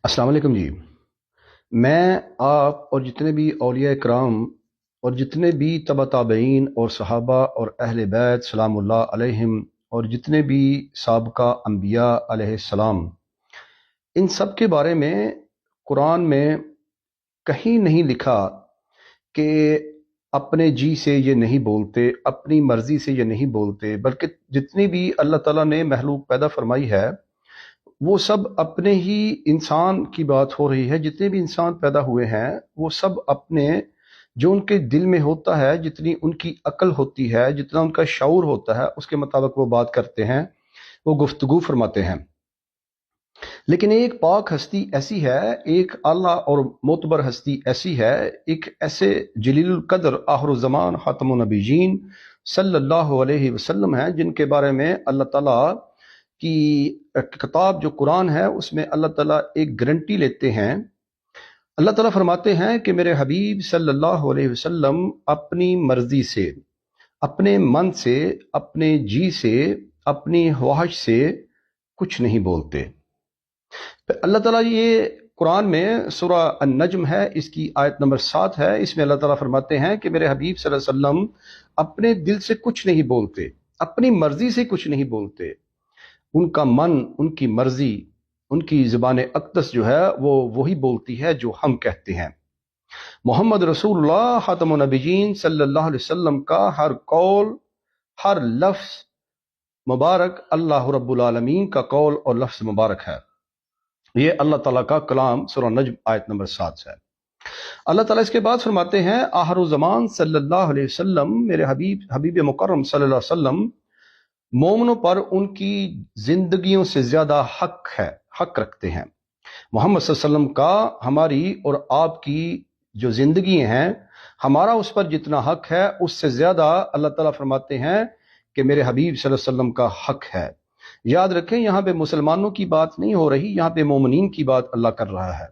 अस्सलाम वालेकुम जी। मैं आप और जितने भी औलिया कराम और जितने भी तबा ताबईन और सहाबा और अहले बैत सलामुल्लाह अलैहिम और जितने भी साबका अंबिया अलैहिस्सलाम, इन सब के बारे में कुरान में कहीं नहीं लिखा कि अपने जी से ये नहीं बोलते, अपनी मर्जी से ये नहीं बोलते, बल्कि जितनी भी अल्लाह ताला ने महलूक पैदा फरमाई है वो सब अपने ही इंसान की बात हो रही है। जितने भी इंसान पैदा हुए हैं वो सब अपने जो उनके दिल में होता है, जितनी उनकी अक्ल होती है, जितना उनका शऊर होता है, उसके मुताबिक वो बात करते हैं, वो गुफ्तगू फरमाते हैं। लेकिन एक पाक हस्ती ऐसी है, एक आला और मोतबर हस्ती ऐसी है, एक ऐसे जलील कदर आखिर ज़मान खातमुन नबीयीन सल्लल्लाहु अलैहि वसल्लम हैं, जिनके बारे में अल्लाह ताला की किताब जो कुरान है उसमें अल्लाह ताला एक गारंटी लेते हैं। अल्लाह ताला फरमाते हैं कि मेरे हबीब सल्लल्लाहु अलैहि वसल्लम अपनी मर्जी से, अपने मन से, अपने जी से, अपनी ख्वाहिश से कुछ नहीं बोलते। फिर अल्लाह ताला ये कुरान में सूरा अन-नज्म है, इसकी आयत नंबर 7 है, इसमें अल्लाह ताला फरमाते हैं कि मेरे हबीब सल्लल्लाहु अलैहि वसल्लम अपने दिल से कुछ नहीं बोलते, अपनी मर्जी से कुछ नहीं बोलते। उनका मन, उनकी मर्जी, उनकी ज़ुबान अक़दस जो है वो वही बोलती है जो हम कहते हैं। मोहम्मद रसूलुल्लाह खातमुन नबीयीन सल्लल्लाहु अलैहि वसल्लम का हर कौल, हर लफ्ज़ मुबारक अल्लाह रब्बुल आलमीन का कौल और लफ्ज़ मुबारक है। ये अल्लाह ताला का कलाम सूरह नज्म आयत नंबर 7 है। अल्लाह ताला इसके बाद फरमाते हैं आखिर ज़मान सल्लल्लाहु अलैहि वसल्लम, मेरे हबीब मुकर्रम सल्लल्लाहु अलैहि वसल्लम मोमनों पर उनकी जिंदगियों से ज्यादा हक रखते हैं। मोहम्मद सल्लल्लाहु अलैहि वसल्लम का हमारी और आपकी जो जिंदगी हैं, हमारा उस पर जितना हक है उससे ज्यादा अल्लाह ताला फरमाते हैं कि मेरे हबीब सल्लल्लाहु अलैहि वसल्लम का हक है। याद रखें, यहाँ पे मुसलमानों की बात नहीं हो रही, यहाँ पे मोमिनीन की बात अल्लाह कर रहा है।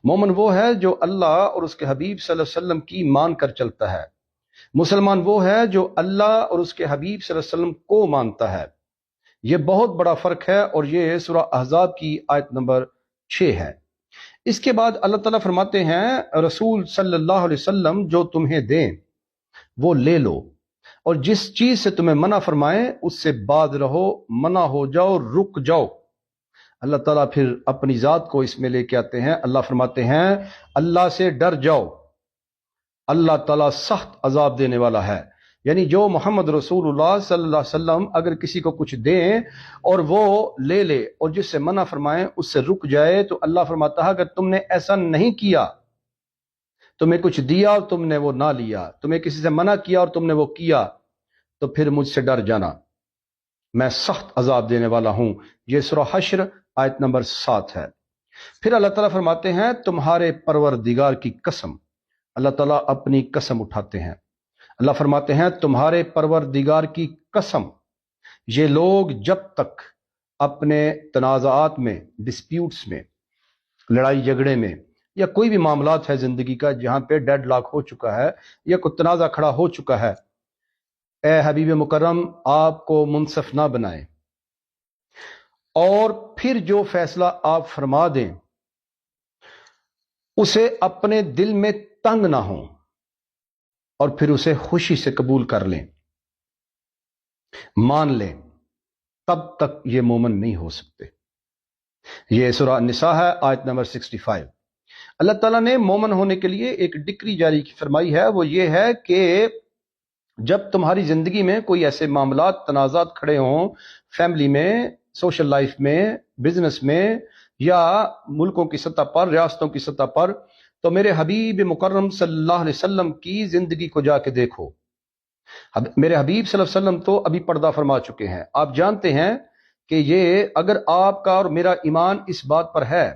मोमिन वो है जो अल्लाह और उसके हबीब सल्लल्लाहु अलैहि वसल्लम की मान कर चलता है। मुसलमान वो है जो अल्लाह और उसके हबीब सल्लल्लाहु अलैहि वसल्लम को मानता है। ये बहुत बड़ा फर्क है और ये सूरह अहज़ाब की आयत नंबर 6 है। इसके बाद अल्लाह ताला फरमाते हैं रसूल सल्लल्लाहु अलैहि वसल्लम जो तुम्हें दें वो ले लो, और जिस चीज से तुम्हें मना फरमाए उससे बाज रहो, मना हो जाओ, रुक जाओ। अल्लाह ताला फिर अपनी जात को इसमें लेके आते हैं। अल्लाह फरमाते हैं अल्लाह से डर जाओ, अल्लाह ताला सख्त अजाब देने वाला है। यानी जो मोहम्मद रसूलुल्लाह सल्लल्लाहु अलैहि वसल्लम अगर किसी को कुछ दें और वो ले ले और जिससे मना फरमाए उससे रुक जाए, तो अल्लाह फरमाता है अगर तुमने ऐसा नहीं किया, तुम्हें कुछ दिया और तुमने वो ना लिया, तुम्हें किसी से मना किया और तुमने वो किया, तो फिर मुझसे डर जाना, मैं सख्त अजाब देने वाला हूं। यह सूरह हश्र आयत नंबर 7 है। फिर अल्लाह ताला फरमाते हैं तुम्हारे परवरदिगार की कसम, अल्लाह ताला अपनी कसम उठाते हैं। अल्लाह फरमाते हैं तुम्हारे परवरदिगार की कसम, ये लोग जब तक अपने तनाज़ात में, डिस्प्यूट्स में, लड़ाई झगड़े में, या कोई भी मामलात है जिंदगी का जहां पे डेड लॉक हो चुका है या कोई तनाज़ा खड़ा हो चुका है, ए हबीब मुकर्रम आपको मुनसफ ना बनाए और फिर जो फैसला आप फरमा दें उसे अपने दिल में तंग ना हो और फिर उसे खुशी से कबूल कर लें, मान लें, तब तक ये मोमन नहीं हो सकते। ये सूरह निसा है आयत नंबर 65। अल्लाह ताला ने मोमन होने के लिए एक डिक्री जारी फरमाई है, वो ये है कि जब तुम्हारी जिंदगी में कोई ऐसे मामलात, तनाज़ात खड़े हों, फैमिली में, सोशल लाइफ में, बिजनेस में, या मुल्कों की सतह पर, रियासतों की सतह पर, तो मेरे हबीब मुकर्रम सल्लल्लाहु अलैहि वसल्लम की जिंदगी को जाके देखो। मेरे हबीब सल्लल्लाहु अलैहि वसल्लम तो अभी पर्दा फरमा चुके हैं। आप जानते हैं कि ये अगर आपका और मेरा ईमान इस बात पर है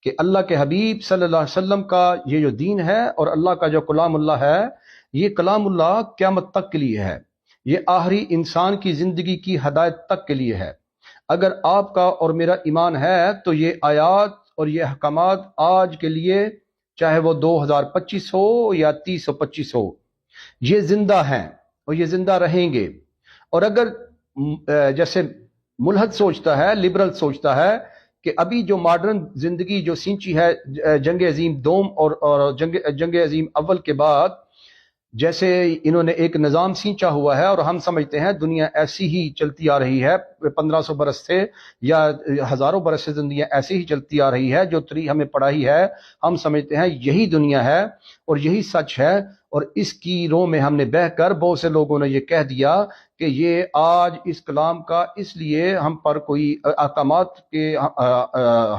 कि अल्लाह के हबीब सल्लल्लाहु अलैहि वसल्लम का ये जो दीन है और अल्लाह का जो कलामुल्लाह है, ये कलामुल्लाह क़यामत तक के लिए है, ये आखिरी इंसान की जिंदगी की हदायत तक के लिए है। अगर आपका और मेरा ईमान है तो ये आयात और ये अहकामात आज के लिए, चाहे वो 2025 हो या 3025 हो, ये जिंदा हैं और ये जिंदा रहेंगे। और अगर जैसे मुल्हद सोचता है, लिबरल सोचता है کہ ابھی جو ماڈرن زندگی جو سینچی ہے جنگ عظیم دوم اور جنگ عظیم اول کے بعد، جیسے انہوں نے ایک نظام سینچا ہوا ہے، اور ہم سمجھتے ہیں دنیا ایسی ہی چلتی آ رہی ہے 1500 برس سے یا ہزاروں برس سے دنیا ایسی ہی چلتی آ رہی ہے، جو تری ہمیں پڑھائی ہے ہم سمجھتے ہیں یہی دنیا ہے اور یہی سچ ہے، اور اس کی رو میں ہم نے بہہ کر بہت سے لوگوں نے یہ کہہ دیا کہ یہ آج اس کلام کا اس لیے ہم پر کوئی احکامات کے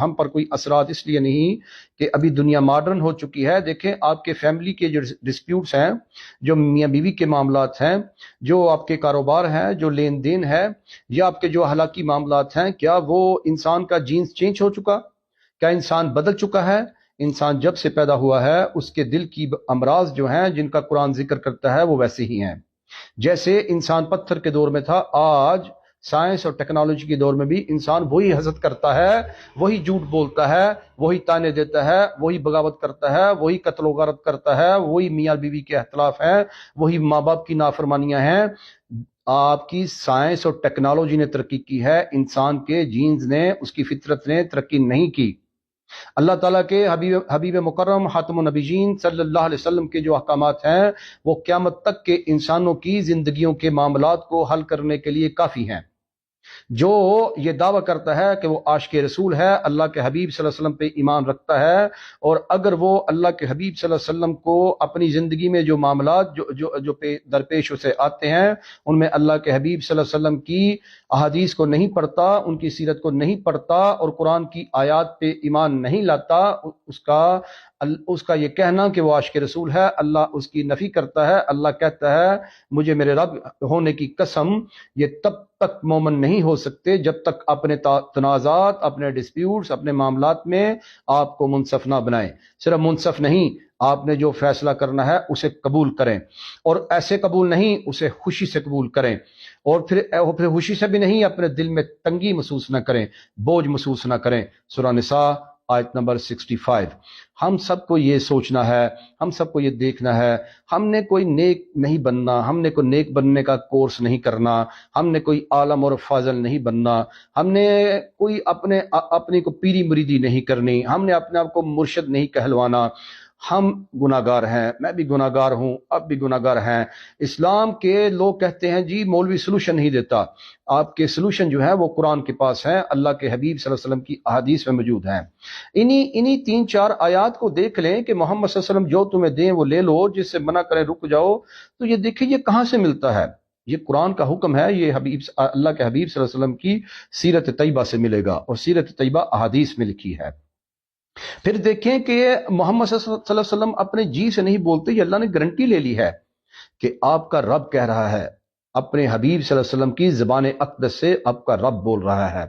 ہم پر کوئی اثرات اس لیے نہیں کہ ابھی دنیا ماڈرن ہو چکی ہے۔ دیکھیں آپ کے فیملی کے جو ڈسپیوٹس ہیں، جو میاں بیوی کے معاملات ہیں، جو آپ کے کاروبار ہیں، جو لین دین ہے، یا آپ کے جو اخلاقی معاملات ہیں، کیا وہ انسان کا جینس چینج ہو چکا؟ کیا انسان بدل چکا ہے؟ انسان جب سے پیدا ہوا ہے اس کے دل کی امراض جو ہیں جن کا قرآن ذکر کرتا ہے وہ ویسے ہی ہیں۔ جیسے انسان پتھر کے دور میں تھا، آج سائنس اور ٹیکنالوجی کے دور میں بھی انسان وہی حسد کرتا ہے، وہی جھوٹ بولتا ہے، وہی تانے دیتا ہے، وہی بغاوت کرتا ہے، وہی قتل و غارت کرتا ہے، وہی میاں بیوی کے اختلاف ہیں، وہی ماں باپ کی نافرمانیاں ہیں۔ آپ کی سائنس اور ٹیکنالوجی نے ترقی کی ہے، انسان کے جینز نے، اس کی فطرت نے ترقی نہیں کی۔ اللہ تعالیٰ کے حبیب مکرم خاتم النبیین صلی اللہ علیہ وسلم کے جو احکامات ہیں وہ قیامت تک کے انسانوں کی زندگیوں کے معاملات کو حل کرنے کے لیے کافی ہیں۔ جو یہ دعویٰ کرتا ہے کہ وہ عاشق رسول ہے، اللہ کے حبیب صلی اللہ علیہ وسلم پہ ایمان رکھتا ہے، اور اگر وہ اللہ کے حبیب صلی اللہ علیہ وسلم کو اپنی زندگی میں جو معاملات جو درپیش اسے آتے ہیں ان میں اللہ کے حبیب صلی اللہ علیہ وسلم کی احادیث کو نہیں پڑھتا، ان کی سیرت کو نہیں پڑھتا اور قرآن کی آیات پہ ایمان نہیں لاتا، اس کا یہ کہنا کہ وہ عاشق رسول ہے، اللہ اس کی نفی کرتا ہے۔ اللہ کہتا ہے مجھے میرے رب ہونے کی قسم، یہ تب تک مومن نہیں ہو سکتے جب تک اپنے تنازعات، اپنے ڈسپیوٹس، اپنے معاملات میں آپ کو منصف نہ بنائیں۔ صرف منصف نہیں، آپ نے جو فیصلہ کرنا ہے اسے قبول کریں، اور ایسے قبول نہیں، اسے خوشی سے قبول کریں، اور پھر خوشی سے بھی نہیں، اپنے دل میں تنگی محسوس نہ کریں، بوجھ محسوس نہ کریں۔ سورہ نساء آیت نمبر 65۔ ہم سب کو یہ سوچنا ہے، ہم سب کو یہ دیکھنا ہے، ہم نے کوئی نیک نہیں بننا، ہم نے کوئی نیک بننے کا کورس نہیں کرنا، ہم نے کوئی عالم اور فاضل نہیں بننا، ہم نے کوئی اپنی کو پیری مریدی نہیں کرنی، ہم نے اپنے آپ کو مرشد نہیں کہلوانا۔ ہم گناہگار ہیں، میں بھی گناہگار ہوں، اب بھی گناہگار ہیں۔ اسلام کے لوگ کہتے ہیں جی مولوی سلوشن نہیں دیتا، آپ کے سلوشن جو ہے وہ قرآن کے پاس ہیں، اللہ کے حبیب صلی اللہ علیہ وسلم کی احادیث میں موجود ہیں۔ انہی 3-4 آیات کو دیکھ لیں کہ محمد صلی اللہ علیہ وسلم جو تمہیں دیں وہ لے لو، جس سے منع کریں رک جاؤ، تو یہ دیکھیں یہ کہاں سے ملتا ہے؟ یہ قرآن کا حکم ہے، یہ اللہ کے حبیب صلی اللہ علیہ وسلم کی سیرت طیبہ سے ملے گا، اور سیرت طیبہ احادیث میں لکھی ہے۔ پھر دیکھیں کہ محمد صلی اللہ علیہ وسلم اپنے جی سے نہیں بولتے، یہ اللہ نے گارنٹی لے لی ہے کہ آپ کا رب کہہ رہا ہے، اپنے حبیب صلی اللہ علیہ وسلم کی زبان اقدس سے آپ کا رب بول رہا ہے۔